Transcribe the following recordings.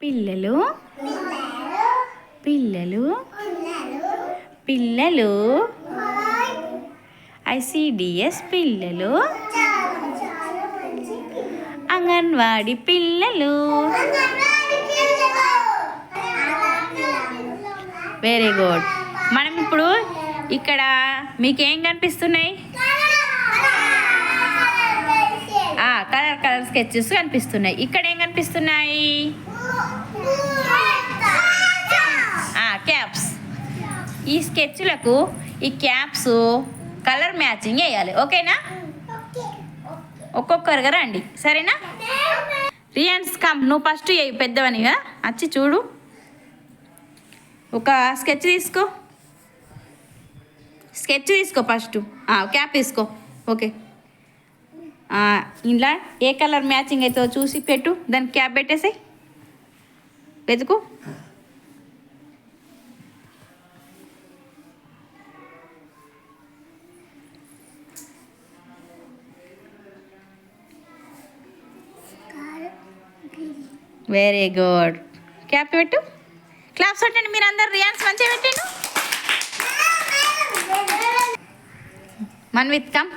పిల్లలు పిల్లలు పిల్లలు ఐసిడిఎస్ పిల్లలు అంగన్వాడి పిల్లలు. Very good. మనం ఇప్పుడు ఇక్కడ మీకేం కనిపిస్తున్నాయి? కలర్ కలర్ స్కెచెస్ కనిపిస్తున్నాయి. ఇక్కడ ఏం కనిపిస్తున్నాయి? క్యాప్స్. ఈ స్కెచ్లకు ఈ క్యాప్స్ కలర్ మ్యాచింగ్ వేయాలి. ఓకేనా? ఒక్కొక్కరుగా రండి, సరేనా? రియాన్స్ కమ్, నువ్వు ఫస్ట్ వేయి, పెద్దవనిగా వచ్చి చూడు. ఒక స్కెచ్ తీసుకో ఫస్ట్. క్యాప్ తీసుకో. ఓకే, ఇలా ఏ కలర్ మ్యాచింగ్ అవుతుందో చూసి పెట్టు. దానికి క్యాప్ పెట్టేసాయి, వెతుకు. Very good. క్యాప్ పెట్టు. క్లాప్స్ పెట్టండి మీరు అందరు. రియాన్స్ మంచిగా పెట్టండు. మన్విత్ కమ్,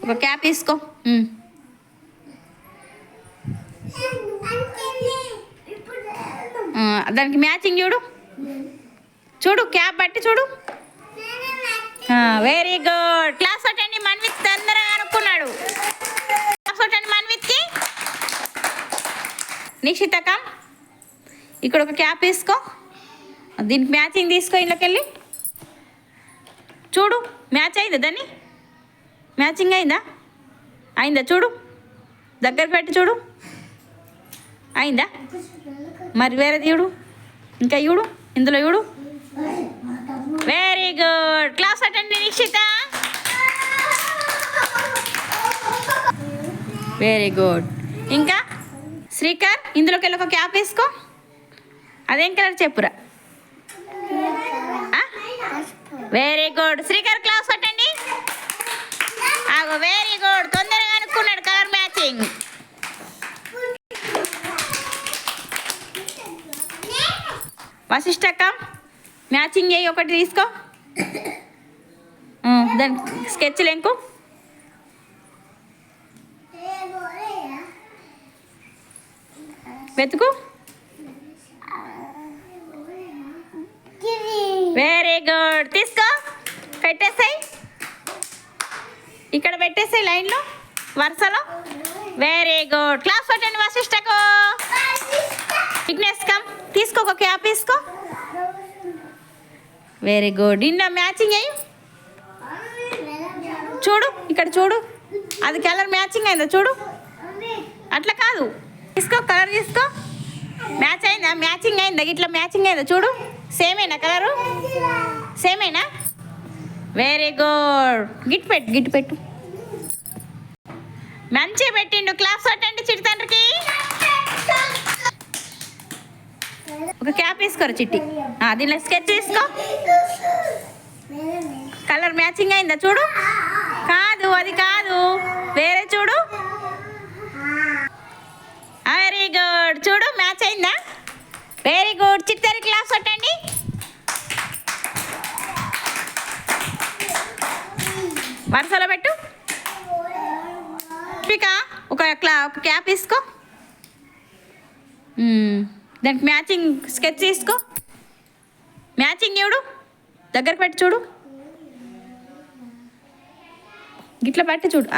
ఒక క్యాప్ తీసుకో. దానికి మ్యాచింగ్ చూడు క్యాప్ బట్టి చూడు. Very good. క్లాస్ కొట్టండి. మన్విత్ తొందరగా అనుకున్నాడు. క్లాస్ కొట్టండి మన్విత్కి. నిక్షిత కమ్, ఇక్కడ ఒక క్యాప్ తీసుకో. దీనికి మ్యాచింగ్ తీసుకో. ఇంట్లోకి వెళ్ళి చూడు, మ్యాచ్ అయిందా? దాన్ని మ్యాచింగ్ అయిందా చూడు. దగ్గరకు పెట్టి చూడు. అయిందా? మరి వేరే చూడు, ఇంకా చూడు, ఇందులో చూడు. Very good. Claps attend Nikshitha. Very good. ఇంకా శ్రీకర్, ఇందులోకి వెళ్ళి ఒక క్యాప్ వేసుకో. అదేం కలర్ చెప్పురా. Very good. శ్రీకర్ క్లాస్ అటెండి. Very good. తొందరగా అనుకున్నాడు కలర్ మ్యాచింగ్. వశిష్టకం, మ్యాచింగ్ అయ్యి ఒకటి తీసుకో. దాని స్కెచ్ లెంకు. వెతుకు. Very good. తీసుకో, పెట్టేసాయి. ఇక్కడ పెట్టేసాయి లైన్లో, వరుసలో. Very good. క్లాస్ కొట్టండి వశిష్టకు. విఘ్నేష్ కమ్, తీసుకో, ఒక క్యాప్ తీసుకో. Very good. ఇందులో మ్యాచింగ్ అయ్యి చూడు, ఇక్కడ చూడు. అది కలర్ మ్యాచింగ్ అయిందా చూడు. అట్లా కాదు, తీసుకో, కలర్ తీసుకో. మ్యాచ్ అయిందా? మ్యాచింగ్ అయిందా? ఇట్లా మ్యాచింగ్ అయిందా చూడు. సేమేనా కలరు? సేమేనా? Very good. గిట్ పెట్టు. మంచిగా పెట్టిండు. క్లాస్ కొట్టండి చిట్టి తండ్రికి. ఒక క్యాప్ తీసుకోరు చిట్టి. దీనిలో స్కెచ్ తీసుకో. కలర్ మ్యాచింగ్ అయిందా చూడు. కాదు, అది కాదు, వేరే చూడు. Very good. చూడు, మ్యాచ్ అయిందా? Very good. చిట్టి క్లాస్ కొట్టండి. వరుసలో పెట్టు. ఒక క్యాప్ తీసుకో. దానికి మ్యాచింగ్ స్కెచ్ తీసుకో. మ్యాచింగ్ చూడు, దగ్గరకు పెట్టి చూడు. గిట్లా పట్టి చూడు.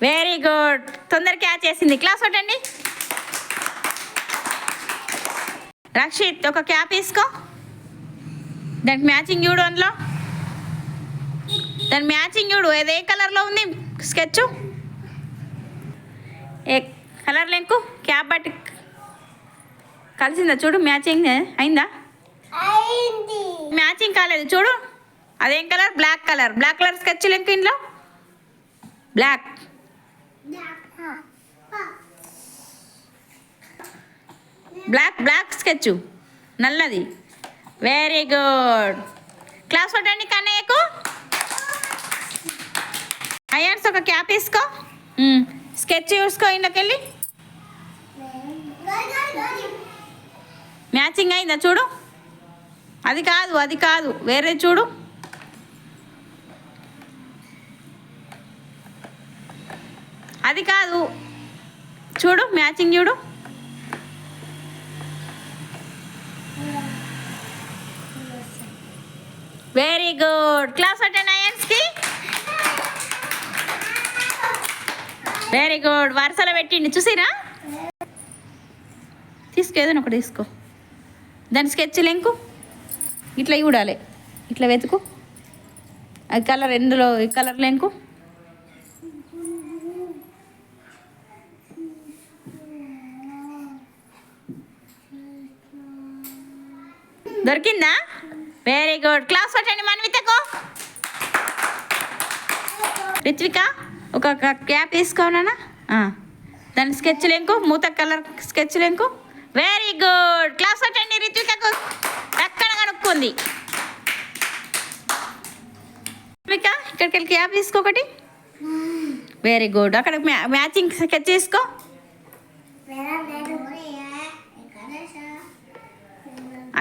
Very good. తొందర క్యాచ్ చేసింది. క్లాస్ కొట్టండి. రక్షిత్, ఒక క్యాప్ తీసుకో. దానికి మ్యాచింగ్ చూడు. అందులో దాని మ్యాచింగ్ చూడు. ఏ కలర్లో ఉంది స్కెచ్? ఏ కలర్ లెంకు క్యాప్ బట్టి కలిసిందా చూడు. మ్యాచింగ్ అయిందా? మ్యాచింగ్ కాలేదు చూడు. అదేం కలర్? బ్లాక్ కలర్ స్కెచ్ లెంకు. ఇంట్లో బ్లాక్ స్కెచ్, నల్లది. Very good. క్లాస్ కొట్టండి కన్నయ్యకు. అయాన్స్, ఒక క్యాప్ తీసుకో. స్కెచ్ చూసుకో. ఇంట్లోకి వెళ్ళి మ్యాచింగ్ అయిందా చూడు. అది కాదు, అది కాదు, వేరే చూడు. అది కాదు, చూడు మ్యాచింగ్ చూడు. Very good. క్లాస్ అటెండ్ అయ్యాన్స్కి. Very good. వరుసలో పెట్టిండి చూసిరా. తీసుకో, ఏదైనా ఒకటి తీసుకో. దాని స్కెచ్ లెంకు ఇట్లా చూడాలి, ఇట్లా వెతుకు. అది కలర్ ఎందులో ఈ కలర్ లెంకు. దొరికిందా? Very good. క్లాస్ పట్టండి మన్వితకు. రిత్విక ఒక క్యాప్ తీసుకోనా. దాని స్కెచ్ లెంకు, మూత కలర్ స్కెచ్ లెంకు. Very good. క్లాస్ పట్టండి రిత్వికకు. ఎక్కడ కనుక్కుంది రిత్విక. ఇక్కడికి వెళ్ళి క్యాప్ తీసుకో ఒకటి. Very good. అక్కడ మ్యాచింగ్ స్కెచ్ తీసుకో.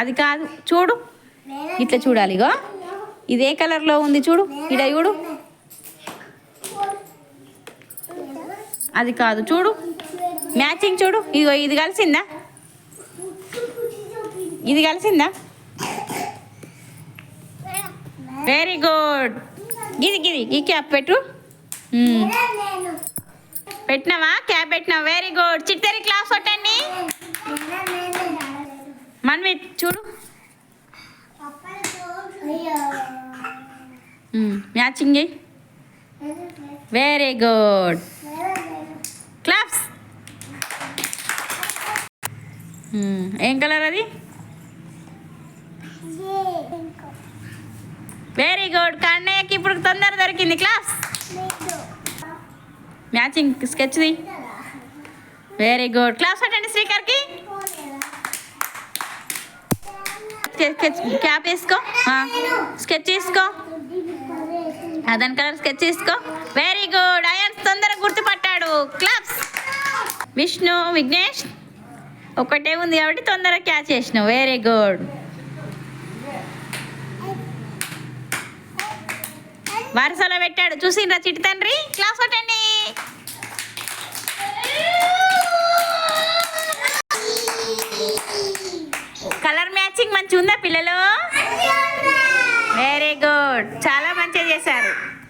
అది కాదు, చూడు ఇట్లా చూడాలి. ఇగో ఇది ఏ కలర్లో ఉంది చూడు, ఇడ చూడు. అది కాదు, చూడు మ్యాచింగ్ చూడు. ఇదిగో ఇది కలిసిందా, ఇది కలిసిందా. Very good. గిది గిది ఈ క్యాప్ పెట్టు. పెట్టినావా? క్యాప్ పెట్టినావా? Very good. చిట్టరి క్లాస్ కొట్టండి. మన్వి చూడు. మ్యాచింగ్. Very good. క్లాప్స్. ఏం కలర్ అది? Very good. కన్నయ్యకి ఇప్పుడు తొందర దొరికింది. క్లాస్. మ్యాచింగ్ స్కెచ్ది. Very good. క్లాస్ పెట్టండి శ్రీకర్కి. క్యాప్ వేసుకో, స్కెచ్ తీసుకో. దాని కలర్ స్కెచ్ తీసుకో. Very good. అయాన్స్ తొందరగా గుర్తుపట్టాడు. క్లాప్స్. విష్ణు, విఘ్నేష్ ఒకటే ఉంది కాబట్టి తొందరగా క్యాచ్ చేసినావు. Very good. వరుసలో పెట్టాడు చూసిండ్రా చిట్టి తండ్రి. క్లాస్ కొట్టండి. కలర్ మ్యాచింగ్ మంచిగా ఉందా పిల్లలు? Very good. చాలా మంచిగా చేశారు.